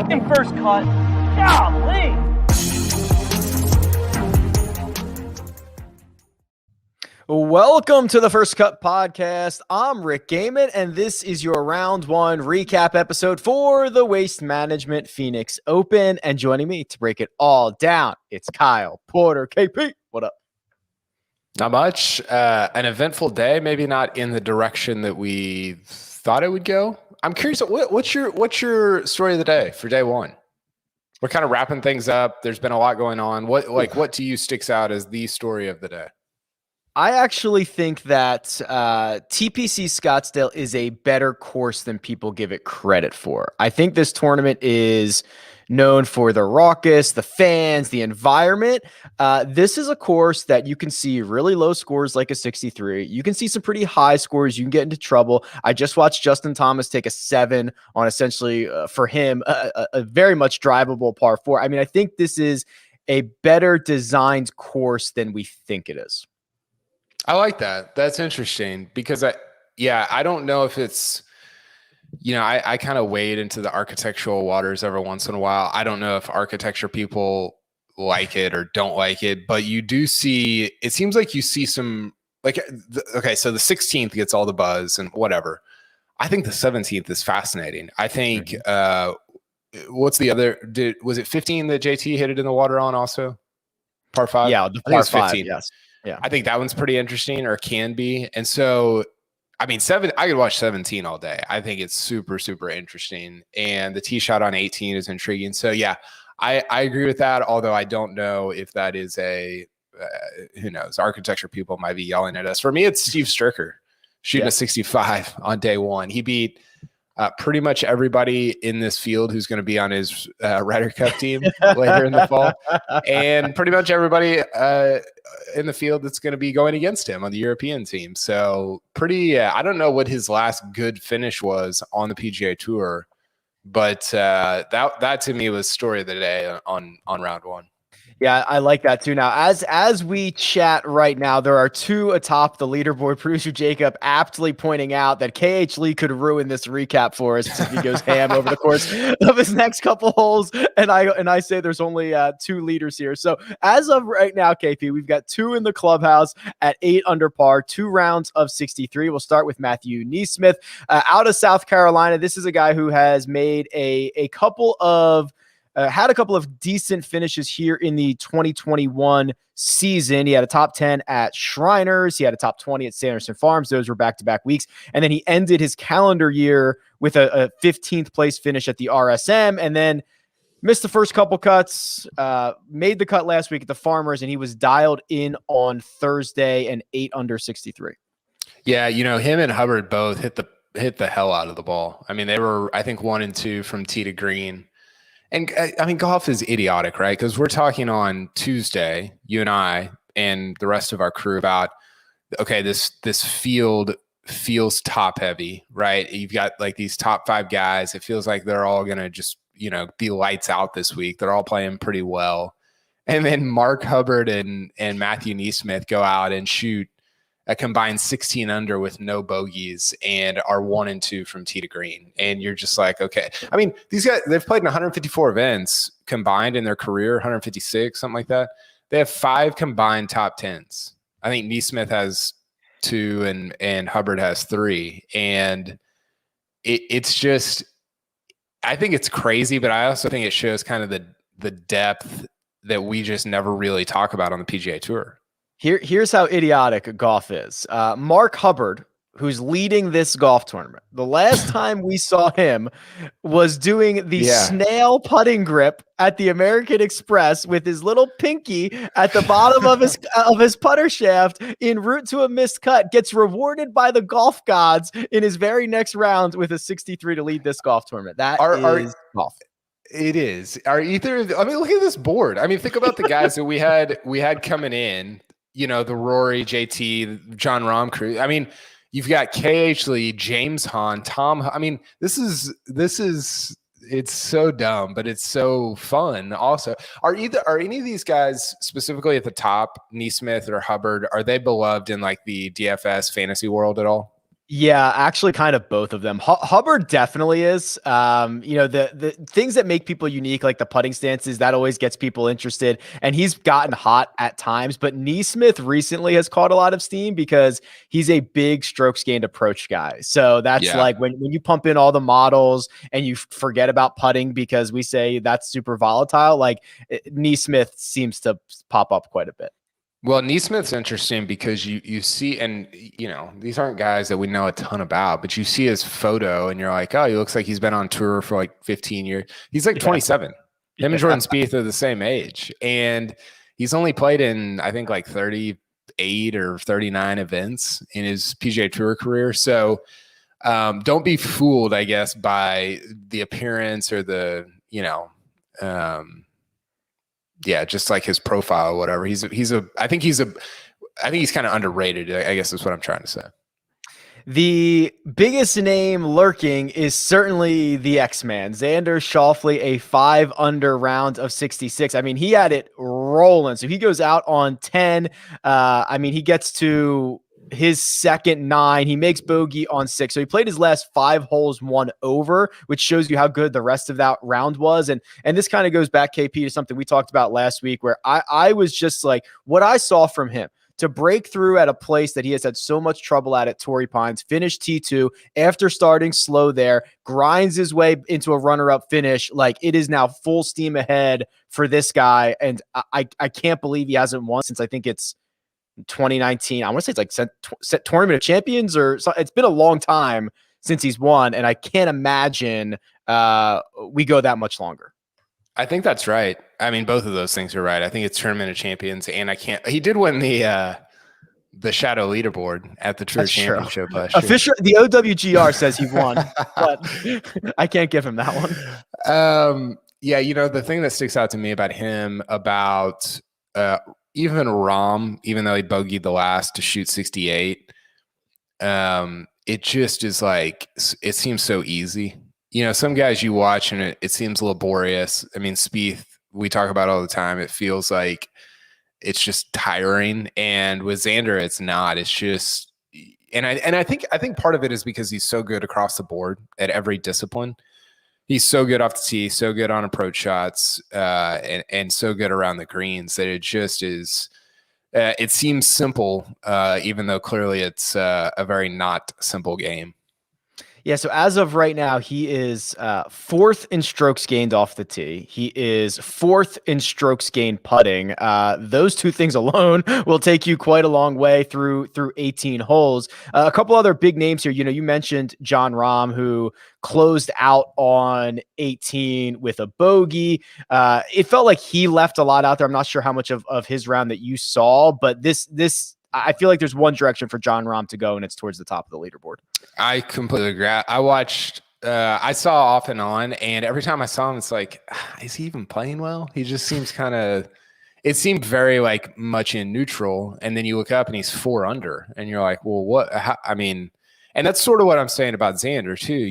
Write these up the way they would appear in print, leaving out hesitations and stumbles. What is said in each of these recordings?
taking first cut. Golly. Welcome to the First Cut Podcast. I'm Rick Gehman, and this is your round one recap episode for the Waste Management Phoenix Open. And joining me to break it all down, it's Kyle Porter. KP, what up? Not much. An eventful day, maybe not in the direction that we thought it would go. I'm curious, what's your story of the day for day one? We're kind of wrapping things up. There's been a lot going on. What to you sticks out as the story of the day? I actually think that TPC Scottsdale is a better course than people give it credit for. I think this tournament is known for the raucous, the fans, the environment. This is a course that you can see really low scores like a 63. You can see some pretty high scores. You can get into trouble. I just watched Justin Thomas take a 7 on essentially, for him, a very much drivable par 4. I mean, I think this is a better designed course than we think it is. I like that. That's interesting because I don't know if it's, I kind of wade into the architectural waters every once in a while. I don't know if architecture people like it or don't like it, but you do see, it seems like you see some so the 16th gets all the buzz and whatever. I think the 17th is fascinating. I think, what's the other, was it 15 that JT hit it in the water on also? Par 5? Yeah, the par 5, yes. Yeah, I think that one's pretty interesting, or can be. And so, I mean, I could watch 17 all day. I think it's super, super interesting. And the tee shot on 18 is intriguing. So, yeah, I agree with that. Although I don't know if that is who knows? Architecture people might be yelling at us. For me, it's Steve Stricker shooting a 65 on day one. He beat pretty much everybody in this field who's going to be on his Ryder Cup team later in the fall, and pretty much everybody in the field that's going to be going against him on the European team. So I don't know what his last good finish was on the PGA Tour, but that to me was story of the day on round one. Yeah, I like that too. Now, as we chat right now, there are 2 atop the leaderboard. Producer Jacob aptly pointing out that KH Lee could ruin this recap for us if he goes ham over the course of his next couple holes. And I say there's only 2 leaders here. So as of right now, KP, we've got 2 in the clubhouse at 8 under par, 2 rounds of 63. We'll start with Matthew Neesmith out of South Carolina. This is a guy who has made a couple of had a couple of decent finishes here in the 2021 season. He had a top 10 at Shriners. He had a top 20 at Sanderson Farms. Those were back-to-back weeks. And then he ended his calendar year with a 15th place finish at the RSM, and then missed the first couple cuts, made the cut last week at the Farmers, and he was dialed in on Thursday and 8 under 63. Yeah, him and Hubbard both hit the hell out of the ball. I mean, they were, I think, 1 and 2 from tee to green. And I mean, golf is idiotic, right? Because we're talking on Tuesday, you and I and the rest of our crew about, okay, this field feels top heavy, right? You've got like these top 5 guys. It feels like they're all going to just, be lights out this week. They're all playing pretty well. And then Mark Hubbard and Matthew Neesmith go out and shoot a combined 16 under with no bogeys and are 1 and 2 from tee to green. And you're just like, okay. I mean, these guys, they've played in 154 events combined in their career, 156, something like that. They have 5 combined top 10s. I think Neesmith has 2 and Hubbard has 3. And it's just, I think it's crazy, but I also think it shows kind of the depth that we just never really talk about on the PGA Tour. Here's how idiotic golf is. Mark Hubbard, who's leading this golf tournament, the last time we saw him was doing the snail putting grip at the American Express with his little pinky at the bottom of his putter shaft en route to a missed cut, gets rewarded by the golf gods in his very next round with a 63 to lead this golf tournament. That is golf. It is. Look at this board. I mean, think about the guys that we had coming in. The Rory, JT, John Rahm crew. I mean, you've got KH Lee, James Hahn, Tom. I mean, this is it's so dumb, but it's so fun. Also, are any of these guys specifically at the top, Neesmith or Hubbard, are they beloved in like the DFS fantasy world at all? Yeah, actually kind of both of them. Hubbard definitely is. The things that make people unique, like the putting stances, that always gets people interested. And he's gotten hot at times, but Neesmith recently has caught a lot of steam because he's a big strokes gained approach guy. So that's Yeah. like when you pump in all the models and you forget about putting because we say that's super volatile, like Neesmith seems to pop up quite a bit. Well, Neesmith's interesting because you see, and these aren't guys that we know a ton about, but you see his photo and you're like, oh, he looks like he's been on tour for like 15 years. He's like 27. Him and Jordan Spieth are the same age, and he's only played in I think like 38 or 39 events in his PGA Tour career. So don't be fooled, I guess, by the appearance or the yeah, just like his profile or whatever. I think he's kind of underrated, I guess is what I'm trying to say. The biggest name lurking is certainly the X-Man, Xander Schauffele, a 5 under round of 66. I mean, he had it rolling. So he goes out on 10. He gets to his second 9. He makes bogey on 6. So he played his last 5 holes 1 over, which shows you how good the rest of that round was. And this kind of goes back, KP, to something we talked about last week, where I was just like, what I saw from him to break through at a place that he has had so much trouble at Torrey Pines, finish T2 after starting slow there, grinds his way into a runner-up finish. Like, it is now full steam ahead for this guy. And I can't believe he hasn't won since I think it's 2019. I want to say it's like set Tournament of Champions, or so. It's been a long time since he's won, and I can't imagine we go that much longer. I think that's right. I mean, both of those things are right. I think it's Tournament of Champions, and he did win the Shadow Leaderboard at the Tour Championship last year. Official, the OWGR says he won, but I can't give him that one. Yeah, the thing that sticks out to me about him, about even Rahm, even though he bogeyed the last to shoot 68, it just is like, it seems so easy. Some guys you watch and it seems laborious. I mean, Spieth, we talk about all the time. It feels like it's just tiring. And with Xander, it's not. It's just, and I think part of it is because he's so good across the board at every discipline. He's so good off the tee, so good on approach shots, and so good around the greens that it just is. It seems simple, even though clearly it's a very not simple game. Yeah, so as of right now, he is 4th in strokes gained off the tee. He is 4th in strokes gained putting. Those two things alone will take you quite a long way through 18 holes. A couple other big names here. You mentioned Jon Rahm, who closed out on 18 with a bogey. It felt like he left a lot out there. I'm not sure how much of his round that you saw, but this I feel like there's one direction for Jon Rahm to go, and it's towards the top of the leaderboard. I completely agree. I watched, I saw off and on, and every time I saw him, it's like, is he even playing well? He just seems it seemed very like much in neutral. And then you look up and he's 4 under, and you're like, well, what? And that's sort of what I'm saying about Xander too.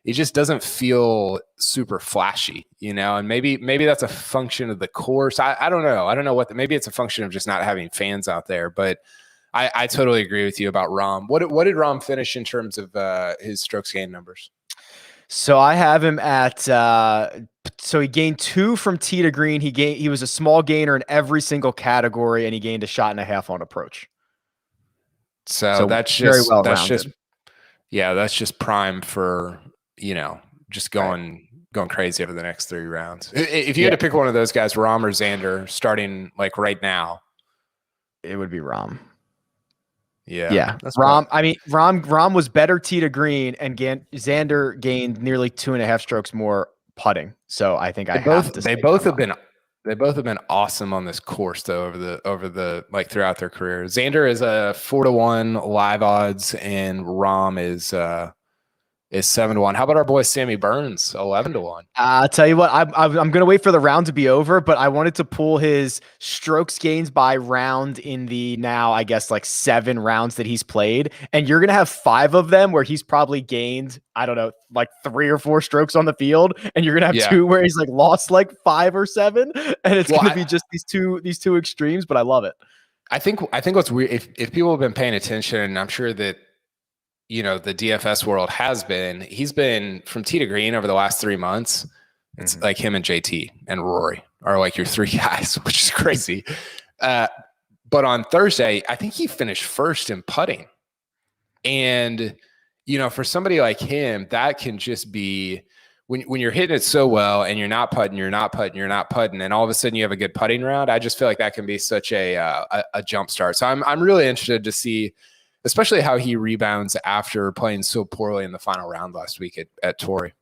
It just doesn't feel super flashy, and maybe that's a function of the course. I don't know. I don't know maybe it's a function of just not having fans out there, but I totally agree with you about Rahm. What did Rahm finish in terms of his strokes gained numbers? So I have him at so he gained 2 from tee to green. He was a small gainer in every single category, and he gained a shot and a half on approach. So that's just prime for just going crazy over the next 3 rounds. If you had to pick one of those guys, Rahm or Xander, starting like right now, it would be Rahm. Yeah. That's Rahm. I mean, Rahm was better tee to green, and Xander gained nearly 2.5 strokes more putting. So I think they both have been awesome on this course though over the like throughout their career. Xander is a 4-1 live odds, and Rahm is 7-1. How about our boy Sammy Burns, 11-1? I'll tell you what, I'm going to wait for the round to be over, but I wanted to pull his strokes gains by round in the now, I guess, like 7 rounds that he's played. And you're going to have 5 of them where he's probably gained, I don't know, like 3 or 4 strokes on the field. And you're going to have 2 where he's like lost like 5 or 7. And it's going to be just these two extremes, but I love it. I think what's weird, if people have been paying attention, and I'm sure that the DFS world has been. He's been from tee to green over the last 3 months. It's like him and JT and Rory are like your three guys, which is crazy. But on Thursday, I think he finished first in putting. And, for somebody like him, that can just be when you're hitting it so well and you're not putting, and all of a sudden you have a good putting round. I just feel like that can be such a jump start. So I'm really interested to see, especially how he rebounds after playing so poorly in the final round last week at Torrey.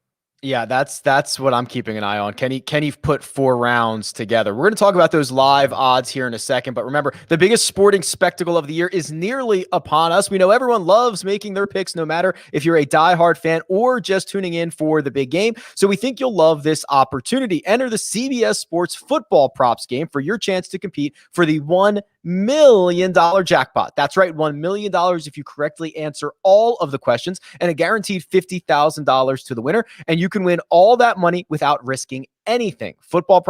Yeah, that's what I'm keeping an eye on. Can he put 4 rounds together? We're going to talk about those live odds here in a second, but remember, the biggest sporting spectacle of the year is nearly upon us. We know everyone loves making their picks, no matter if you're a diehard fan or just tuning in for the big game. So we think you'll love this opportunity. Enter the CBS Sports Football Props game for your chance to compete for the $1 million jackpot. That's right, $1 million if you correctly answer all of the questions, and a guaranteed $50,000 to the winner. And you can win all that money without risking anything. Football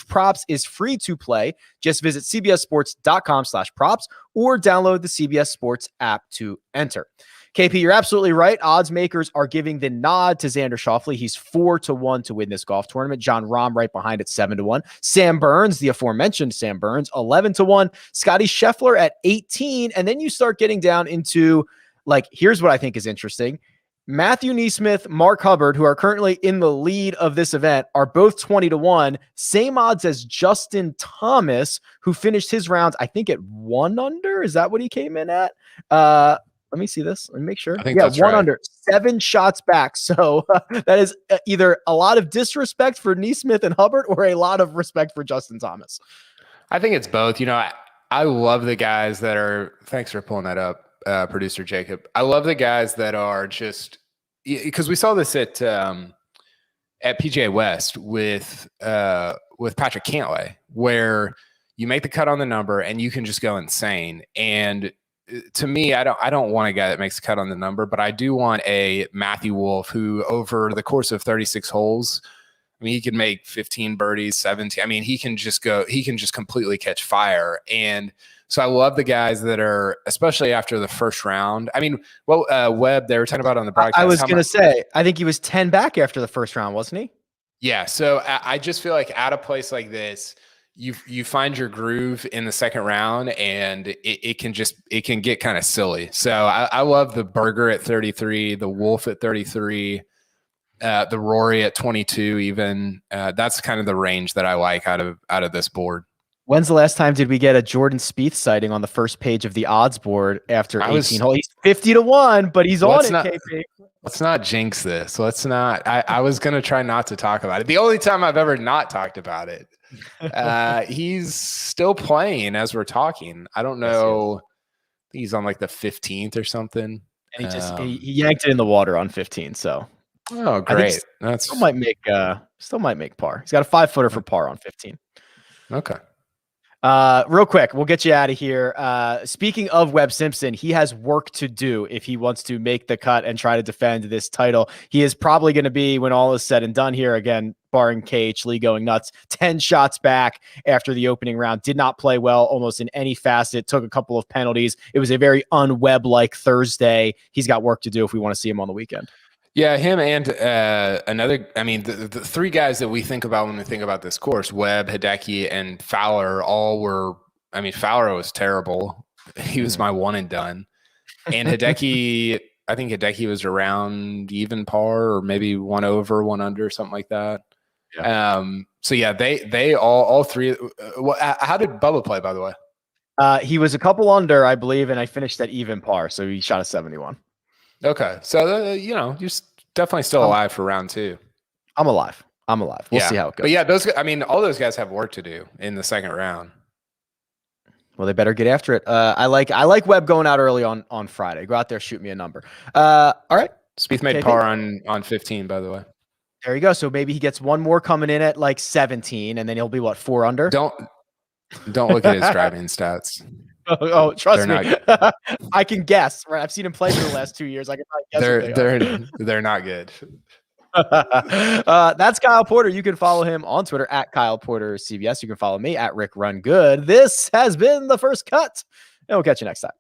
Props is free to play. Just visit cbssports.com/props or download the CBS Sports app to enter. KP, you're absolutely right. Odds makers are giving the nod to Xander Schauffele. He's 4-1 to win this golf tournament. John Rahm right behind at 7-1. Sam Burns, the aforementioned Sam Burns, 11-1. Scotty Scheffler at 18. And then you start getting down into, here's what I think is interesting. Matthew NeSmith, Mark Hubbard, who are currently in the lead of this event, are both 20-1. Same odds as Justin Thomas, who finished his rounds, I think, at 1 under. Is that what he came in at? Let me see this. Let me make sure. I think that's 1 right. under, 7 shots back. So that is either a lot of disrespect for NeSmith and Hubbard or a lot of respect for Justin Thomas. I think it's both. I love the guys that are, thanks for pulling that up, producer Jacob. I love the guys that are just, because we saw this at PGA West with Patrick Cantlay, where you make the cut on the number and you can just go insane. And to me, I don't want a guy that makes a cut on the number, but I do want a Matthew Wolff who, over the course of 36 holes, he can make 15 birdies, 17. He can just completely catch fire. And so I love the guys that are, especially after the first round. Webb, they were talking about on the broadcast. I was going to say, I think he was 10 back after the first round, wasn't he? Yeah. So I just feel like at a place like this, you find your groove in the second round, and it can get kind of silly. So I love the Berger at 33, the Wolff at 33, the Rory at 22. Even that's kind of the range that I like out of this board. When's the last time did we get a Jordan Spieth sighting on the first page of the odds board after 18 holes? He's 50-1, but he's on it, KP. Let's not jinx this. Let's not. I was going to try not to talk about it. The only time I've ever not talked about it. He's still playing as we're talking. I don't know. I think he's on the 15th or something. And he yanked it in the water on 15. So, oh, great. That's still might make par. He's got a 5-footer for par on 15. Okay. Real quick, we'll get you out of here. Speaking of Webb Simpson, he has work to do if he wants to make the cut and try to defend this title. He is probably going to be, when all is said and done here, again, barring KH Lee going nuts, 10 shots back after the opening round. Did not play well almost in any facet. Took a couple of penalties. It was a very un-Webb-like Thursday. He's got work to do if we want to see him on the weekend. Yeah, him and another. The 3 guys that we think about when we think about this course, Webb, Hideki, and Fowler, all were. Fowler was terrible. He was my one and done. And Hideki, I think Hideki was around even par, or maybe 1 over, 1 under, something like that. Yeah. So yeah, they all 3. How did Bubba play, by the way? He was a couple under, I believe, and I finished at even par, so he shot a 71. Okay, so you're definitely still alive for round 2. I'm alive. We'll see how it goes. But yeah, all those guys have work to do in the second round. Well, they better get after it. I like Webb going out early on Friday. Go out there, shoot me a number. All right. Spieth made par on 15, by the way. There you go. So maybe he gets one more coming in at 17, and then he'll be 4 under. Don't look at his driving stats. Oh, trust me. I can guess. Right, I've seen him play for the last 2 years. I can guess. They're not good. That's Kyle Porter. You can follow him on Twitter at Kyle Porter CBS. You can follow me at Rick Run Good. This has been The First Cut, and we'll catch you next time.